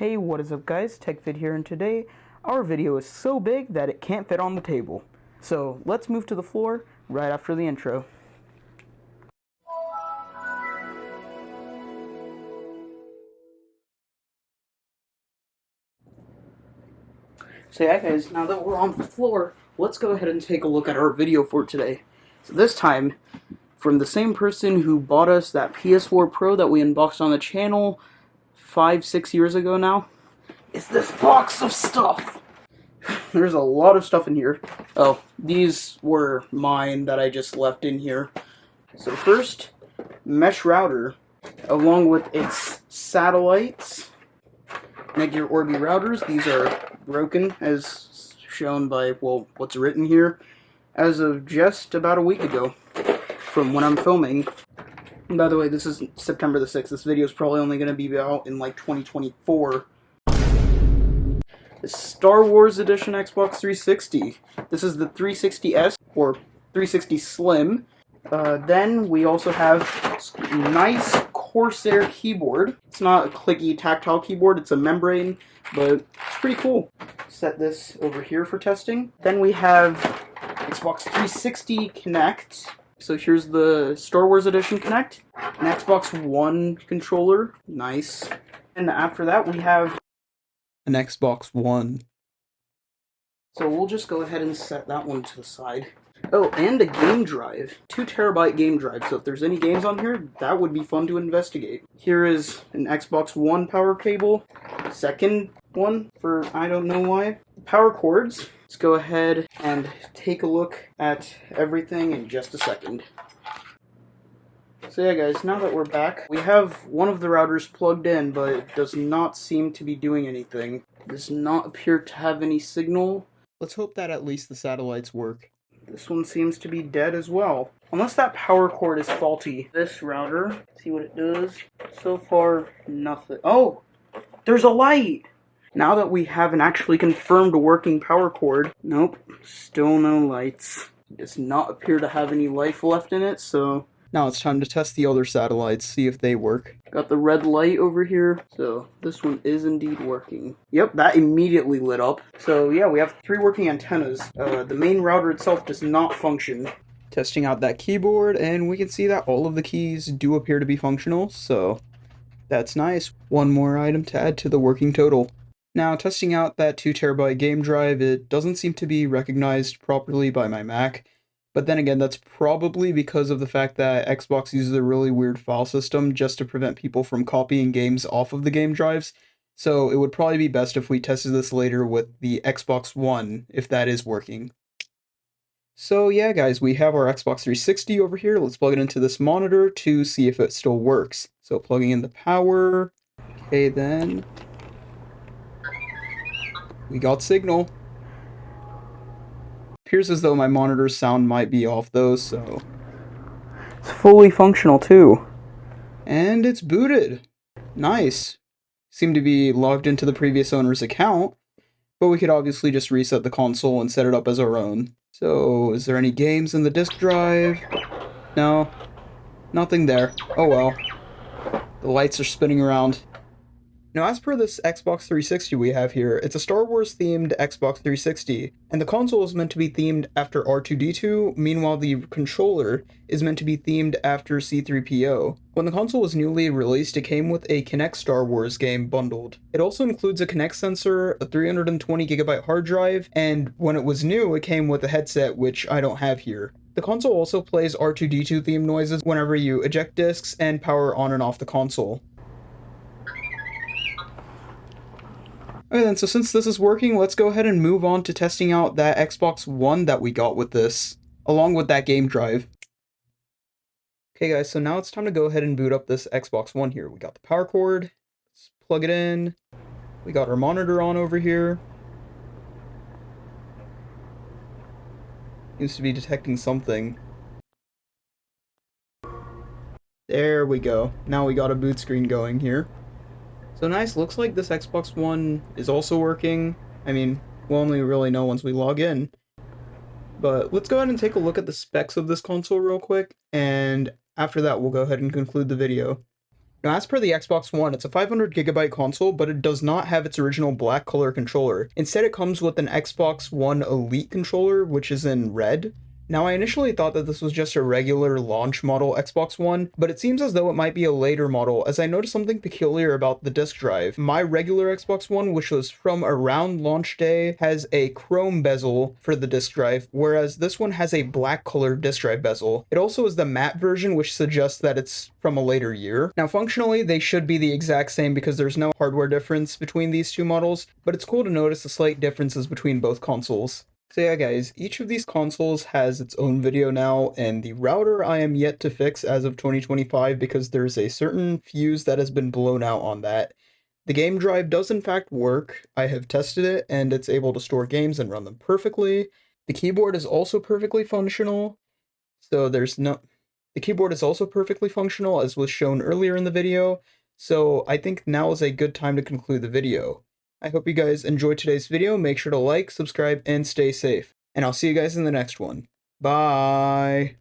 Hey, what is up guys, TechVid here, and today our video is so big that it can't fit on the table. So let's move to the floor right after the intro. So yeah guys, now that we're on the floor, let's go ahead and take a look at our video for today. So this time, from the same person who bought us that PS4 Pro that we unboxed on the channel 5-6 years ago now, is this box of stuff. There's a lot of stuff in here. Oh, these were mine that I just left in here. So first, mesh router, along with its satellites, netgear orbi routers. These are broken, as shown by, well, what's written here, as of just about a week ago, from when I'm filming. And by the way, this is September the 6th. This video is probably only going to be out in like 2024. The Star Wars Edition Xbox 360. This is the 360S, or 360 Slim. Then we also have a nice Corsair keyboard. It's not a clicky tactile keyboard, it's a membrane, but it's pretty cool. Set this over here for testing. Then we have Xbox 360 Kinect. So here's the Star Wars Edition Kinect. An Xbox One controller. Nice. And after that we have an Xbox One. So we'll just go ahead and set that one to the side. Oh, and a game drive. 2 terabyte game drive, so if there's any games on here, that would be fun to investigate. Here is an Xbox One power cable. Second one, for I don't know why. Power cords. Let's go ahead and take a look at everything in just a second. So yeah guys, now that we're back, we have one of the routers plugged in, but it does not seem to be doing anything. It does not appear to have any signal. Let's hope that at least the satellites work. This one seems to be dead as well. Unless that power cord is faulty. This router, see what it does. So far, nothing. Oh! There's a light! Now that we have an actually confirmed working power cord, nope, still no lights. It does not appear to have any life left in it, so now it's time to test the other satellites, see if they work. Got the red light over here, so this one is indeed working. Yep, that immediately lit up. So yeah, we have 3 working antennas. The main router itself does not function. Testing out that keyboard, and we can see that all of the keys do appear to be functional, so that's nice. One more item to add to the working total. Now, testing out that 2 terabyte game drive, it doesn't seem to be recognized properly by my Mac. But then again, that's probably because of the fact that Xbox uses a really weird file system just to prevent people from copying games off of the game drives. So it would probably be best if we tested this later with the Xbox One, if that is working. So yeah guys, we have our Xbox 360 over here. Let's plug it into this monitor to see if it still works. So plugging in the power. Okay then. We got signal. Appears as though my monitor's sound might be off though, so it's fully functional too. And it's booted. Nice. Seemed to be logged into the previous owner's account, but we could obviously just reset the console and set it up as our own. So, is there any games in the disk drive? No. Nothing there. Oh well. The lights are spinning around. Now, as per this Xbox 360 we have here, it's a Star Wars themed Xbox 360, and the console is meant to be themed after R2-D2, meanwhile the controller is meant to be themed after C-3PO. When the console was newly released, it came with a Kinect Star Wars game bundled. It also includes a Kinect sensor, a 320GB hard drive, and when it was new, it came with a headset, which I don't have here. The console also plays R2-D2 themed noises whenever you eject discs and power on and off the console. Okay then, so since this is working, let's go ahead and move on to testing out that Xbox One that we got with this, along with that game drive. Okay guys, so now it's time to go ahead and boot up this Xbox One here. We got the power cord, let's plug it in, we got our monitor on over here. Seems to be detecting something. There we go, now we got a boot screen going here. So nice, looks like this Xbox One is also working. I mean, we'll only really know once we log in. But let's go ahead and take a look at the specs of this console real quick, and after that we'll go ahead and conclude the video. Now, as per the Xbox One, it's a 500 GB console, but it does not have its original black color controller. Instead, it comes with an Xbox One Elite controller, which is in red. Now, I initially thought that this was just a regular launch model Xbox One, but it seems as though it might be a later model, as I noticed something peculiar about the disk drive. My regular Xbox One, which was from around launch day, has a chrome bezel for the disk drive, whereas this one has a black colored disk drive bezel. It also is the matte version, which suggests that it's from a later year. Now, functionally, they should be the exact same because there's no hardware difference between these two models, but it's cool to notice the slight differences between both consoles. So yeah guys, each of these consoles has its own video now, and the router I am yet to fix as of 2025 because there's a certain fuse that has been blown out on that. The game drive does in fact work. I have tested it and it's able to store games and run them perfectly. The keyboard is also perfectly functional, so there's no... The keyboard is also perfectly functional as was shown earlier in the video, so I think now is a good time to conclude the video. I hope you guys enjoyed today's video. Make sure to like, subscribe, and stay safe. And I'll see you guys in the next one. Bye!